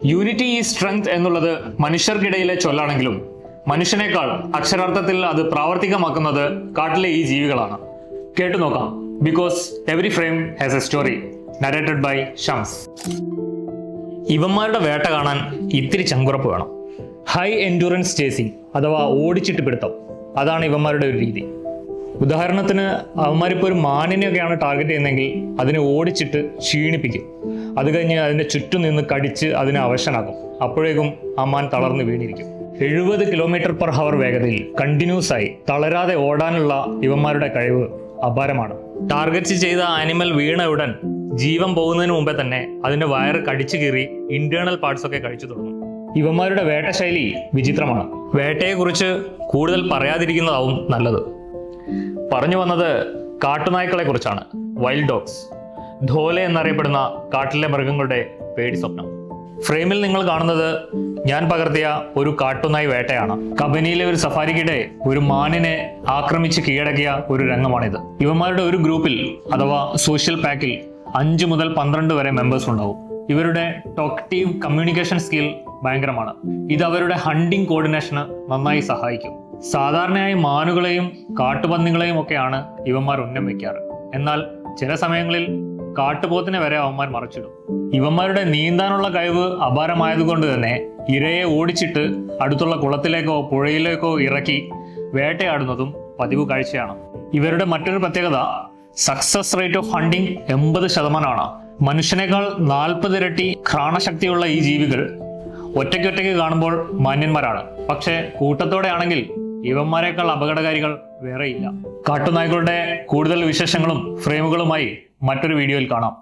Unity ഈ strength എന്നുള്ളത് മനുഷ്യർക്കിടയിലെ ചൊല്ലാണെങ്കിലും മനുഷ്യനേക്കാൾ അക്ഷരാർത്ഥത്തിൽ അത് പ്രാവർത്തികമാക്കുന്നത് കാട്ടിലെ ഈ ജീവികളാണ്. കേട്ടു നോക്കാം. Because every frame has a story. Narrated by Shams. ഇവന്മാരുടെ വേട്ട കാണാൻ ഇത്തിരി ചങ്കുറപ്പ് വേണം. ഹൈ എൻഡ്യൂറൻസ് ചേസിങ് അഥവാ ഓടിച്ചിട്ട് പിടുത്തം, അതാണ് ഇവന്മാരുടെ ഒരു രീതി. ഉദാഹരണത്തിന് അവന്മാരിപ്പോൾ ഒരു മാനിനെയൊക്കെയാണ് ടാർഗറ്റ് ചെയ്യുന്നതെങ്കിൽ അതിനെ ഓടിച്ചിട്ട് ക്ഷീണിപ്പിക്കും. അത് കഴിഞ്ഞ് അതിൻ്റെ ചുറ്റും നിന്ന് കടിച്ച് അതിനെ അവശനാക്കും. അപ്പോഴേക്കും ആ മാൻ തളർന്ന് വീണിരിക്കും. 70 km/h വേഗതയിൽ കണ്ടിന്യൂസ് ആയി തളരാതെ ഓടാനുള്ള ഇവന്മാരുടെ കഴിവ് അപാരമാണ്. ടാർഗറ്റ് ചെയ്ത ആനിമൽ വീണ ഉടൻ ജീവൻ പോകുന്നതിന് മുമ്പേ തന്നെ അതിന്റെ വയറ് കടിച്ചു കീറി ഇന്റേണൽ പാർട്സ് ഒക്കെ കഴിച്ചു തുടങ്ങും. ഇവന്മാരുടെ വേട്ട ശൈലി വിചിത്രമാണ്. വേട്ടയെക്കുറിച്ച് കൂടുതൽ പറയാതിരിക്കുന്നതാവും നല്ലത്. പറഞ്ഞു വന്നത് കാട്ടുനായ്ക്കളെ കുറിച്ചാണ്. വൈൽഡ് ഡോഗ്സ്, ധോലെ എന്നറിയപ്പെടുന്ന കാട്ടിലെ മൃഗങ്ങളുടെ പേടി സ്വപ്നം. ഫ്രെയിമിൽ നിങ്ങൾ കാണുന്നത് ഞാൻ പകർത്തിയ ഒരു കാട്ടുനായ് വേട്ടയാണ്. കബനിയിലെ ഒരു സഫാരിക്കിടെ ഒരു മാനിനെ ആക്രമിച്ച് കീഴടക്കിയ ഒരു രംഗമാണിത്. ഇവന്മാരുടെ ഒരു ഗ്രൂപ്പിൽ അഥവാ സോഷ്യൽ പാക്കിൽ 5 മുതൽ 12 വരെ മെമ്പേഴ്സ് ഉണ്ടാവും. ഇവരുടെ ടോക്റ്റീവ് കമ്മ്യൂണിക്കേഷൻ സ്കിൽ ഭയങ്കരമാണ്. ഇത് അവരുടെ ഹണ്ടിങ് കോർഡിനേഷന് നന്നായി സഹായിക്കും. സാധാരണയായി മാനുകളെയും കാട്ടുപന്നികളെയും ഒക്കെയാണ് ഇവന്മാർ ഉന്നം വെക്കാറ്. എന്നാൽ ചില സമയങ്ങളിൽ കാട്ടുപോത്തിനെ വരെ അവന്മാർ മറിച്ചിടും. ഇവന്മാരുടെ നീന്താനുള്ള കഴിവ് അപാരമായതുകൊണ്ട് തന്നെ ഇരയെ ഓടിച്ചിട്ട് അടുത്തുള്ള കുളത്തിലേക്കോ പുഴയിലേക്കോ ഇറക്കി വേട്ടയാടുന്നതും പതിവ് കാഴ്ചയാണ്. ഇവരുടെ മറ്റൊരു പ്രത്യേകത സക്സസ് റേറ്റ് ഓഫ് ഹണ്ടിങ് 80%. മനുഷ്യനേക്കാൾ 40 ഇരട്ടി ഘ്രാണശക്തിയുള്ള ഈ ജീവികൾ ഒറ്റയ്ക്കൊറ്റയ്ക്ക് കാണുമ്പോൾ മാന്യന്മാരാണ്. പക്ഷെ കൂട്ടത്തോടെ ആണെങ്കിൽ ഇവന്മാരെക്കാൾ അപകടകാരികൾ വേറെയില്ല. കാട്ടുനായ്ക്കളുടെ കൂടുതൽ വിശേഷങ്ങളും ഫ്രെയിമുകളുമായി മറ്റൊരു വീഡിയോയിൽ കാണാം.